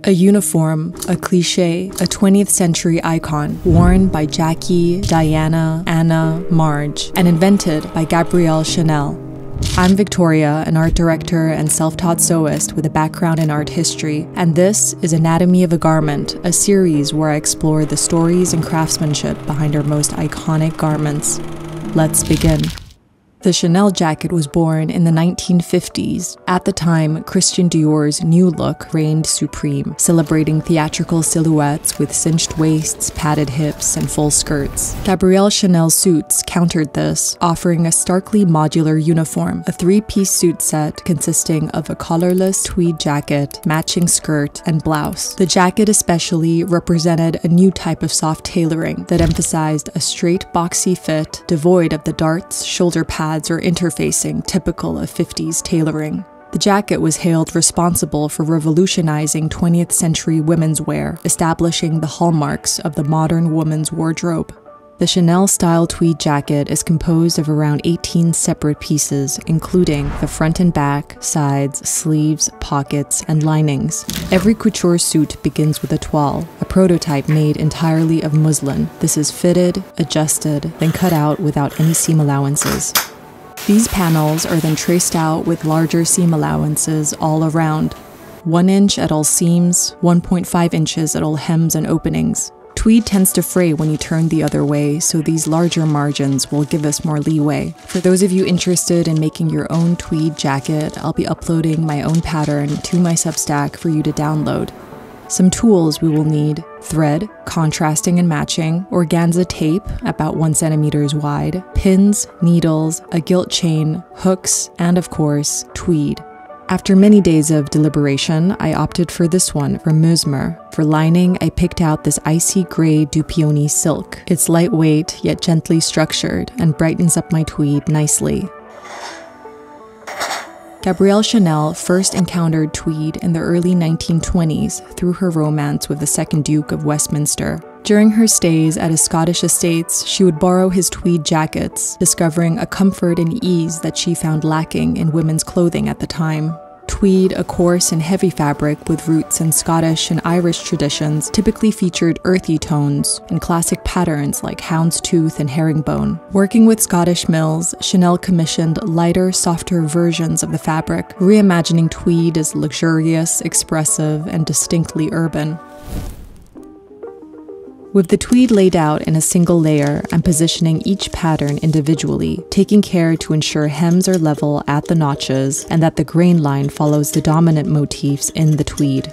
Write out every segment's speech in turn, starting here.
A uniform, a cliché, a 20th century icon, worn by Jackie, Diana, Anna, Marge, and invented by Gabrielle Chanel. I'm Victoria, an art director and self-taught sewist with a background in art history, and this is Anatomy of a Garment, a series where I explore the stories and craftsmanship behind our most iconic garments. Let's begin. The Chanel jacket was born in the 1950s. At the time, Christian Dior's new look reigned supreme, celebrating theatrical silhouettes with cinched waists, padded hips, and full skirts. Gabrielle Chanel suits countered this, offering a starkly modular uniform, a three-piece suit set consisting of a collarless tweed jacket, matching skirt, and blouse. The jacket especially represented a new type of soft tailoring that emphasized a straight, boxy fit, devoid of the darts, shoulder pads, or interfacing typical of 50s tailoring. The jacket was hailed responsible for revolutionizing 20th century women's wear, establishing the hallmarks of the modern woman's wardrobe. The Chanel-style tweed jacket is composed of around 18 separate pieces, including the front and back, sides, sleeves, pockets, and linings. Every couture suit begins with a toile, a prototype made entirely of muslin. This is fitted, adjusted, then cut out without any seam allowances. These panels are then traced out with larger seam allowances all around. 1 inch at all seams, 1.5 inches at all hems and openings. Tweed tends to fray when you turn the other way, so these larger margins will give us more leeway. For those of you interested in making your own tweed jacket, I'll be uploading my own pattern to my Substack for you to download. Some tools we will need: thread, contrasting and matching, organza tape, about 1 centimeter wide, pins, needles, a gilt chain, hooks, and of course, tweed. After many days of deliberation, I opted for this one from Mesmer. For lining, I picked out this icy gray Dupioni silk. It's lightweight, yet gently structured, and brightens up my tweed nicely. Gabrielle Chanel first encountered tweed in the early 1920s through her romance with the second Duke of Westminster. During her stays at his Scottish estates, she would borrow his tweed jackets, discovering a comfort and ease that she found lacking in women's clothing at the time. Tweed, a coarse and heavy fabric with roots in Scottish and Irish traditions, typically featured earthy tones and classic patterns like houndstooth and herringbone. Working with Scottish mills, Chanel commissioned lighter, softer versions of the fabric, reimagining tweed as luxurious, expressive, and distinctly urban. With the tweed laid out in a single layer, I'm positioning each pattern individually, taking care to ensure hems are level at the notches and that the grain line follows the dominant motifs in the tweed.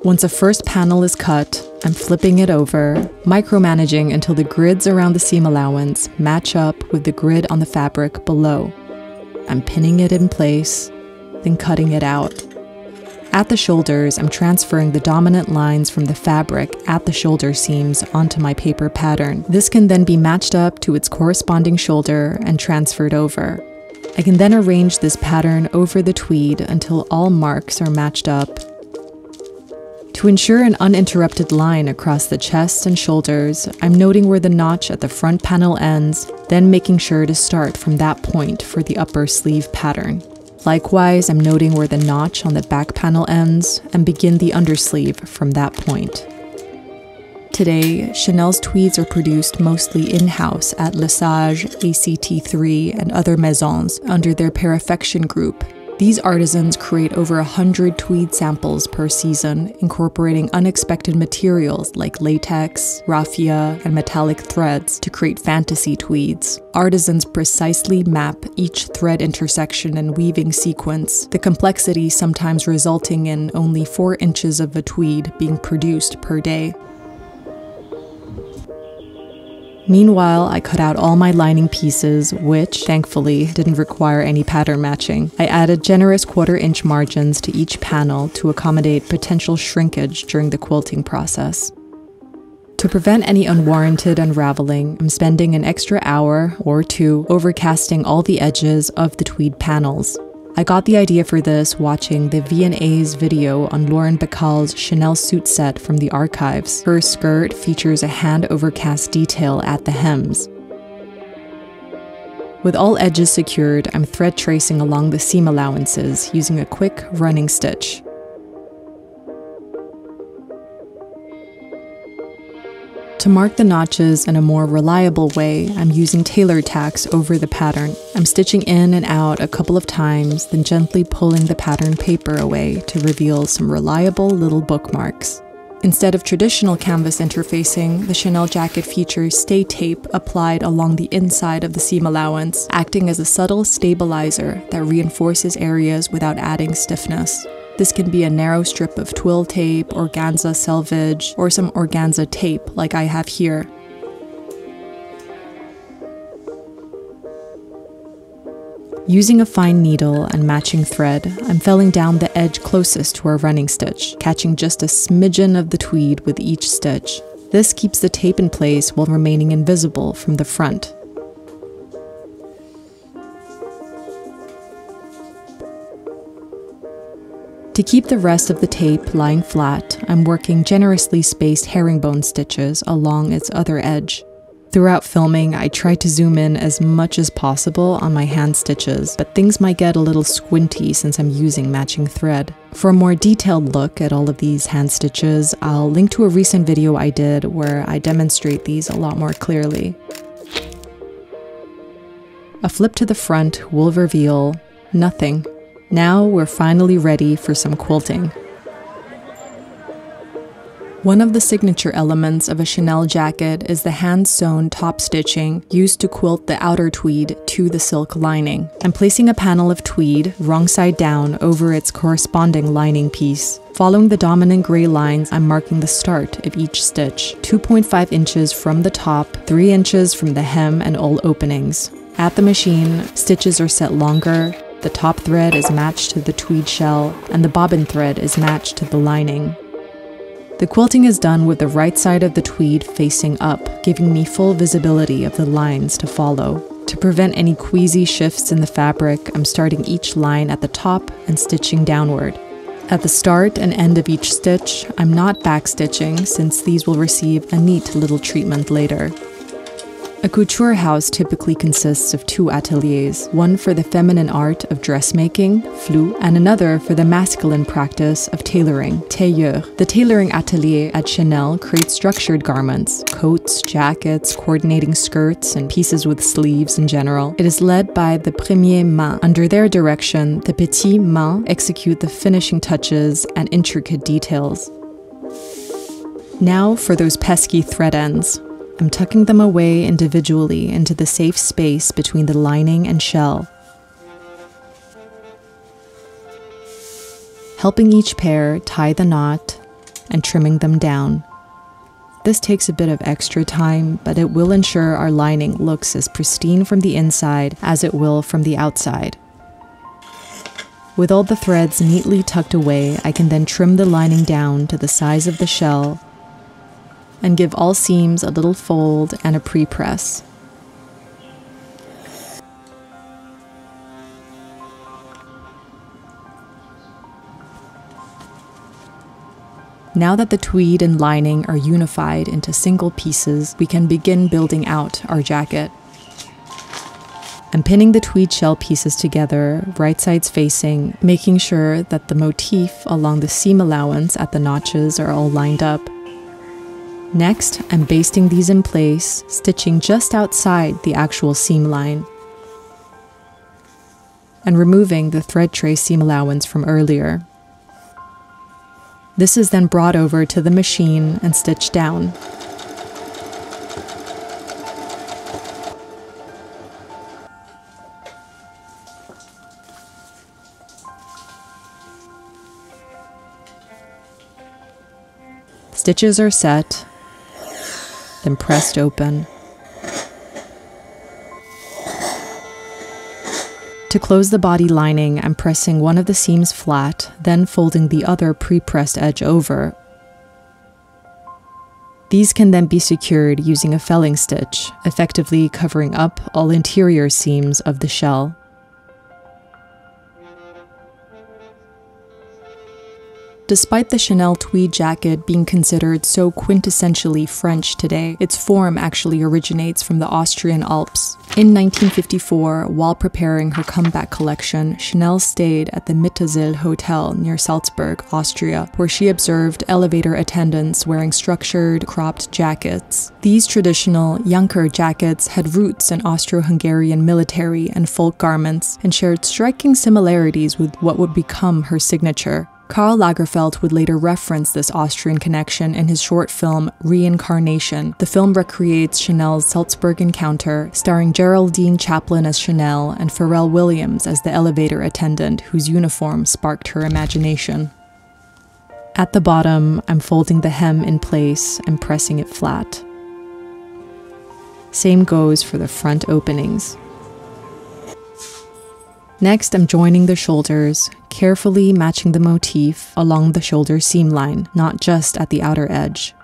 Once a first panel is cut, I'm flipping it over, micromanaging until the grids around the seam allowance match up with the grid on the fabric below. I'm pinning it in place, then cutting it out. At the shoulders, I'm transferring the dominant lines from the fabric at the shoulder seams onto my paper pattern. This can then be matched up to its corresponding shoulder and transferred over. I can then arrange this pattern over the tweed until all marks are matched up. To ensure an uninterrupted line across the chest and shoulders, I'm noting where the notch at the front panel ends, then making sure to start from that point for the upper sleeve pattern. Likewise, I'm noting where the notch on the back panel ends and begin the undersleeve from that point. Today, Chanel's tweeds are produced mostly in-house at Lesage, ACT3, and other maisons under their Perfection group. These artisans create over 100 tweed samples per season, incorporating unexpected materials like latex, raffia, and metallic threads to create fantasy tweeds. Artisans precisely map each thread intersection and weaving sequence, the complexity sometimes resulting in only 4 inches of a tweed being produced per day. Meanwhile, I cut out all my lining pieces, which, thankfully, didn't require any pattern matching. I added generous 1/4 inch margins to each panel to accommodate potential shrinkage during the quilting process. To prevent any unwarranted unraveling, I'm spending an extra hour or 2 overcasting all the edges of the tweed panels. I got the idea for this watching the V&A's video on Lauren Bacall's Chanel suit set from the archives. Her skirt features a hand overcast detail at the hems. With all edges secured, I'm thread tracing along the seam allowances using a quick running stitch. To mark the notches in a more reliable way, I'm using tailor tacks over the pattern. I'm stitching in and out a couple of times, then gently pulling the pattern paper away to reveal some reliable little bookmarks. Instead of traditional canvas interfacing, the Chanel jacket features stay tape applied along the inside of the seam allowance, acting as a subtle stabilizer that reinforces areas without adding stiffness. This can be a narrow strip of twill tape, organza selvage, or some organza tape like I have here. Using a fine needle and matching thread, I'm felling down the edge closest to our running stitch, catching just a smidgen of the tweed with each stitch. This keeps the tape in place while remaining invisible from the front. To keep the rest of the tape lying flat, I'm working generously spaced herringbone stitches along its other edge. Throughout filming, I try to zoom in as much as possible on my hand stitches, but things might get a little squinty since I'm using matching thread. For a more detailed look at all of these hand stitches, I'll link to a recent video I did where I demonstrate these a lot more clearly. A flip to the front will reveal nothing. Now we're finally ready for some quilting. One of the signature elements of a Chanel jacket is the hand-sewn top stitching used to quilt the outer tweed to the silk lining. I'm placing a panel of tweed, wrong side down, over its corresponding lining piece. Following the dominant gray lines, I'm marking the start of each stitch, 2.5 inches from the top, 3 inches from the hem and all openings. At the machine, stitches are set longer, the top thread is matched to the tweed shell, and the bobbin thread is matched to the lining. The quilting is done with the right side of the tweed facing up, giving me full visibility of the lines to follow. To prevent any queasy shifts in the fabric, I'm starting each line at the top and stitching downward. At the start and end of each stitch, I'm not backstitching since these will receive a neat little treatment later. A couture house typically consists of 2 ateliers, one for the feminine art of dressmaking, flou, and another for the masculine practice of tailoring, tailleur. The tailoring atelier at Chanel creates structured garments, coats, jackets, coordinating skirts, and pieces with sleeves in general. It is led by the premier main. Under their direction, the petit main execute the finishing touches and intricate details. Now for those pesky thread ends. I'm tucking them away individually into the safe space between the lining and shell. Helping each pair tie the knot and trimming them down. This takes a bit of extra time, but it will ensure our lining looks as pristine from the inside as it will from the outside. With all the threads neatly tucked away, I can then trim the lining down to the size of the shell and give all seams a little fold and a pre-press. Now that the tweed and lining are unified into single pieces, we can begin building out our jacket. I'm pinning the tweed shell pieces together, right sides facing, making sure that the motif along the seam allowance at the notches are all lined up. Next, I'm basting these in place, stitching just outside the actual seam line, and removing the thread tray seam allowance from earlier. This is then brought over to the machine and stitched down. Stitches are set, then pressed open. To close the body lining, I'm pressing one of the seams flat, then folding the other pre-pressed edge over. These can then be secured using a felling stitch, effectively covering up all interior seams of the shell. Despite the Chanel tweed jacket being considered so quintessentially French today, its form actually originates from the Austrian Alps. In 1954, while preparing her comeback collection, Chanel stayed at the Mittersill Hotel near Salzburg, Austria, where she observed elevator attendants wearing structured, cropped jackets. These traditional Junker jackets had roots in Austro-Hungarian military and folk garments and shared striking similarities with what would become her signature. Karl Lagerfeld would later reference this Austrian connection in his short film Reincarnation. The film recreates Chanel's Salzburg encounter, starring Geraldine Chaplin as Chanel and Pharrell Williams as the elevator attendant whose uniform sparked her imagination. At the bottom, I'm folding the hem in place and pressing it flat. Same goes for the front openings. Next, I'm joining the shoulders, carefully matching the motif along the shoulder seam line, not just at the outer edge.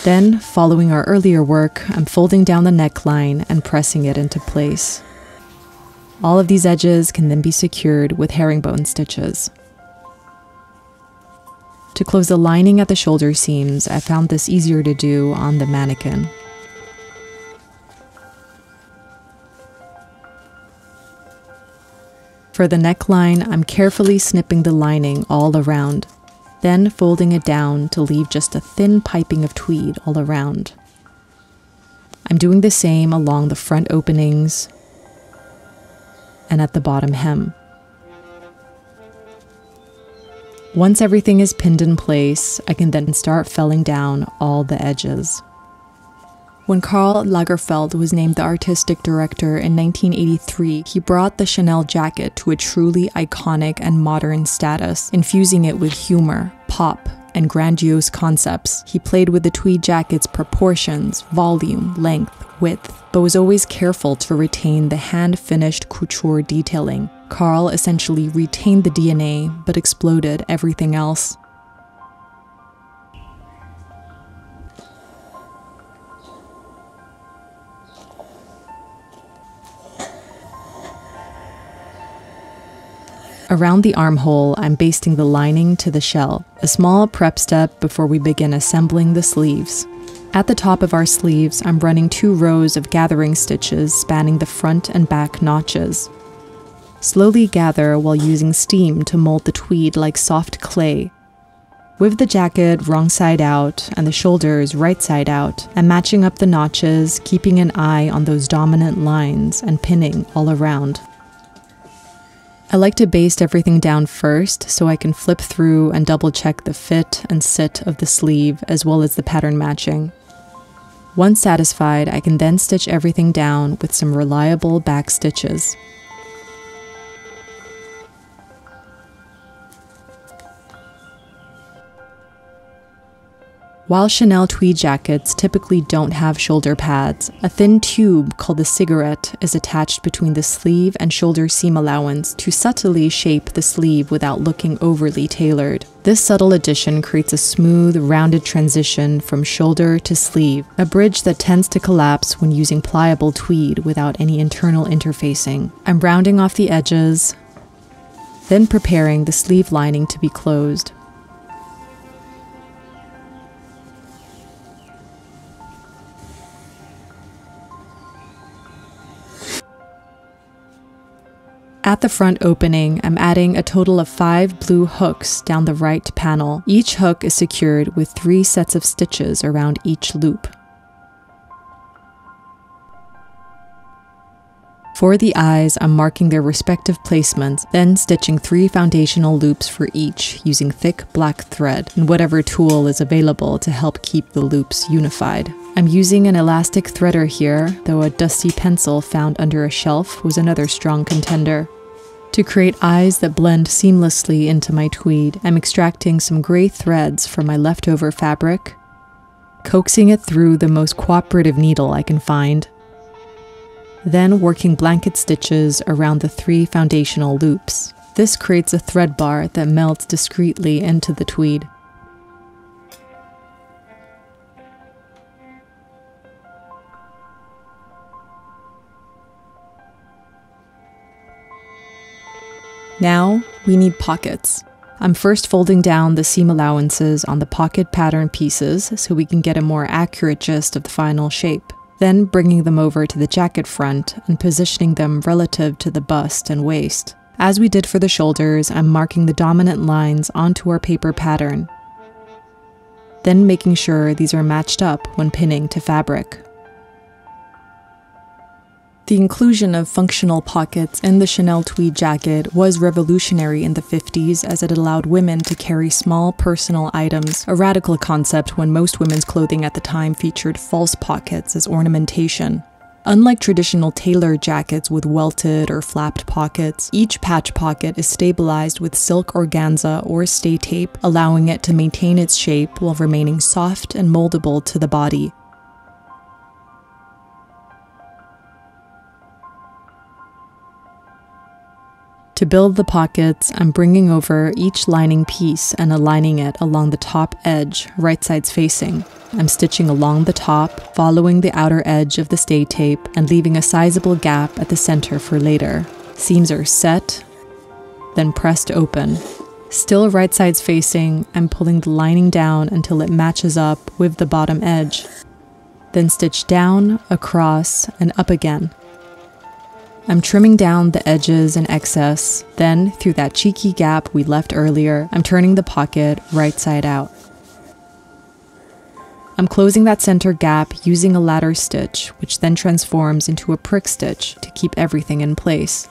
Then, following our earlier work, I'm folding down the neckline and pressing it into place. All of these edges can then be secured with herringbone stitches. To close the lining at the shoulder seams, I found this easier to do on the mannequin. For the neckline, I'm carefully snipping the lining all around, then folding it down to leave just a thin piping of tweed all around. I'm doing the same along the front openings and at the bottom hem. Once everything is pinned in place, I can then start felling down all the edges. When Karl Lagerfeld was named the artistic director in 1983, he brought the Chanel jacket to a truly iconic and modern status, infusing it with humor, pop, and grandiose concepts. He played with the tweed jacket's proportions, volume, length, width, but was always careful to retain the hand-finished couture detailing. Karl essentially retained the DNA, but exploded everything else. Around the armhole, I'm basting the lining to the shell, a small prep step before we begin assembling the sleeves. At the top of our sleeves, I'm running 2 rows of gathering stitches spanning the front and back notches. Slowly gather while using steam to mold the tweed like soft clay. With the jacket wrong side out and the shoulders right side out, I'm matching up the notches, keeping an eye on those dominant lines and pinning all around. I like to baste everything down first so I can flip through and double check the fit and sit of the sleeve as well as the pattern matching. Once satisfied, I can then stitch everything down with some reliable back stitches. While Chanel tweed jackets typically don't have shoulder pads, a thin tube called a cigarette is attached between the sleeve and shoulder seam allowance to subtly shape the sleeve without looking overly tailored. This subtle addition creates a smooth, rounded transition from shoulder to sleeve, a bridge that tends to collapse when using pliable tweed without any internal interfacing. I'm rounding off the edges, then preparing the sleeve lining to be closed. At the front opening, I'm adding a total of 5 blue hooks down the right panel. Each hook is secured with 3 sets of stitches around each loop. For the eyes, I'm marking their respective placements, then stitching 3 foundational loops for each using thick black thread and whatever tool is available to help keep the loops unified. I'm using an elastic threader here, though a dusty pencil found under a shelf was another strong contender. To create eyes that blend seamlessly into my tweed, I'm extracting some gray threads from my leftover fabric, coaxing it through the most cooperative needle I can find, then working blanket stitches around the 3 foundational loops. This creates a thread bar that melts discreetly into the tweed. Now, we need pockets. I'm first folding down the seam allowances on the pocket pattern pieces so we can get a more accurate gist of the final shape. Then bringing them over to the jacket front and positioning them relative to the bust and waist. As we did for the shoulders, I'm marking the dominant lines onto our paper pattern. Then making sure these are matched up when pinning to fabric. The inclusion of functional pockets in the Chanel tweed jacket was revolutionary in the 50s as it allowed women to carry small personal items, a radical concept when most women's clothing at the time featured false pockets as ornamentation. Unlike traditional tailored jackets with welted or flapped pockets, each patch pocket is stabilized with silk organza or stay tape, allowing it to maintain its shape while remaining soft and moldable to the body. To build the pockets, I'm bringing over each lining piece and aligning it along the top edge, right sides facing. I'm stitching along the top, following the outer edge of the stay tape and leaving a sizable gap at the center for later. Seams are set, then pressed open. Still right sides facing, I'm pulling the lining down until it matches up with the bottom edge. Then stitch down, across, and up again. I'm trimming down the edges and excess, then through that cheeky gap we left earlier, I'm turning the pocket right side out. I'm closing that center gap using a ladder stitch, which then transforms into a prick stitch to keep everything in place.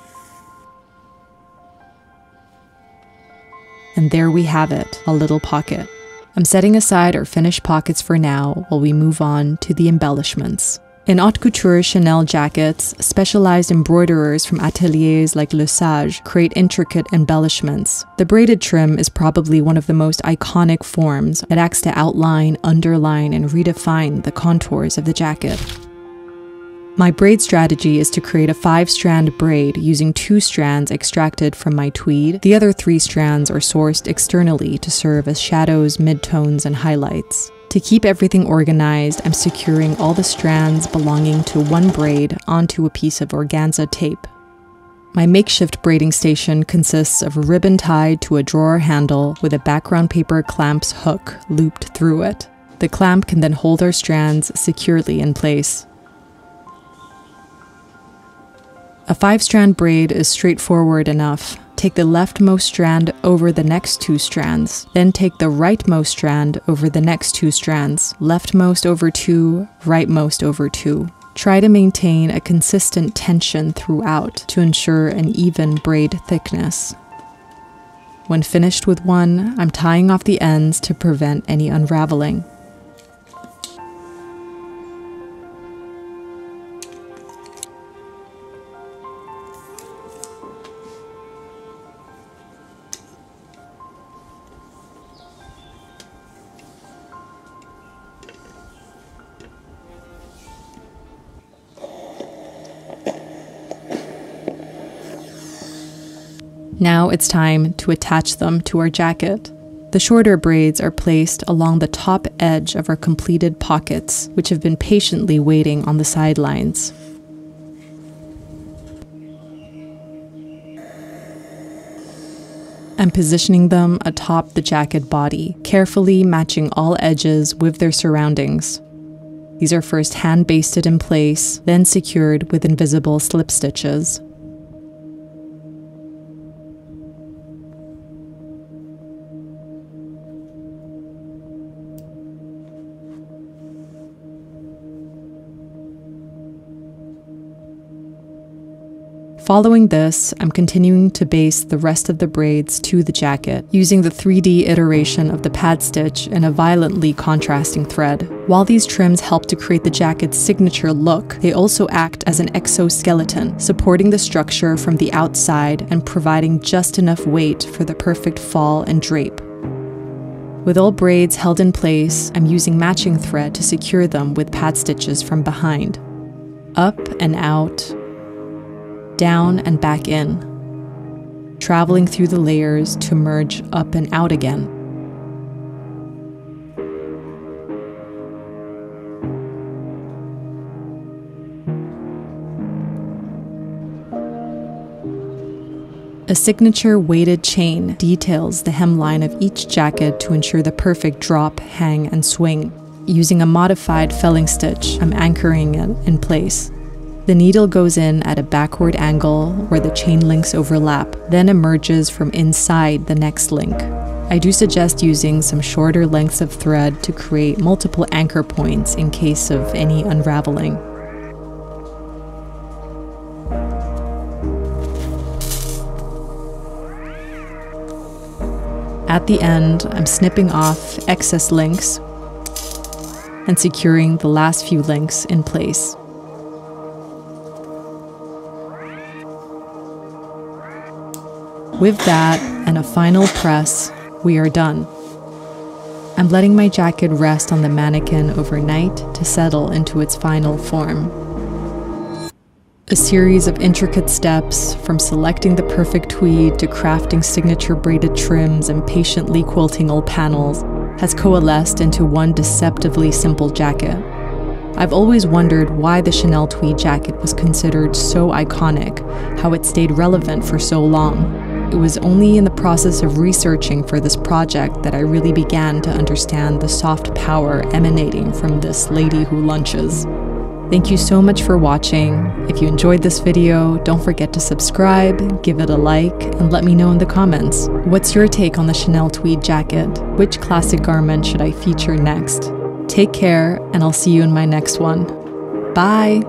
And there we have it, a little pocket. I'm setting aside our finished pockets for now while we move on to the embellishments. In haute couture Chanel jackets, specialized embroiderers from ateliers like Le Sage create intricate embellishments. The braided trim is probably one of the most iconic forms. It acts to outline, underline, and redefine the contours of the jacket. My braid strategy is to create a 5-strand braid using 2 strands extracted from my tweed. The other 3 strands are sourced externally to serve as shadows, midtones, and highlights. To keep everything organized, I'm securing all the strands belonging to one braid onto a piece of organza tape. My makeshift braiding station consists of a ribbon tied to a drawer handle with a background paper clamp's hook looped through it. The clamp can then hold our strands securely in place. A 5-strand braid is straightforward enough. Take the leftmost strand over the next 2 strands, then take the rightmost strand over the next 2 strands, leftmost over 2, rightmost over 2. Try to maintain a consistent tension throughout to ensure an even braid thickness. When finished with one, I'm tying off the ends to prevent any unraveling. Now it's time to attach them to our jacket. The shorter braids are placed along the top edge of our completed pockets, which have been patiently waiting on the sidelines. I'm positioning them atop the jacket body, carefully matching all edges with their surroundings. These are first hand-basted in place, then secured with invisible slip stitches. Following this, I'm continuing to base the rest of the braids to the jacket, using the 3D iteration of the pad stitch in a violently contrasting thread. While these trims help to create the jacket's signature look, they also act as an exoskeleton, supporting the structure from the outside and providing just enough weight for the perfect fall and drape. With all braids held in place, I'm using matching thread to secure them with pad stitches from behind. Up and out, down and back in, traveling through the layers to merge up and out again. A signature weighted chain details the hemline of each jacket to ensure the perfect drop, hang, and swing. Using a modified felling stitch, I'm anchoring it in place. The needle goes in at a backward angle where the chain links overlap, then emerges from inside the next link. I do suggest using some shorter lengths of thread to create multiple anchor points in case of any unraveling. At the end, I'm snipping off excess links and securing the last few links in place. With that and a final press, we are done. I'm letting my jacket rest on the mannequin overnight to settle into its final form. A series of intricate steps, from selecting the perfect tweed to crafting signature braided trims and patiently quilting old panels, has coalesced into one deceptively simple jacket. I've always wondered why the Chanel tweed jacket was considered so iconic, how it stayed relevant for so long. It was only in the process of researching for this project that I really began to understand the soft power emanating from this lady who lunches. Thank you so much for watching. If you enjoyed this video, don't forget to subscribe, give it a like, and let me know in the comments. What's your take on the Chanel tweed jacket? Which classic garment should I feature next? Take care, and I'll see you in my next one. Bye!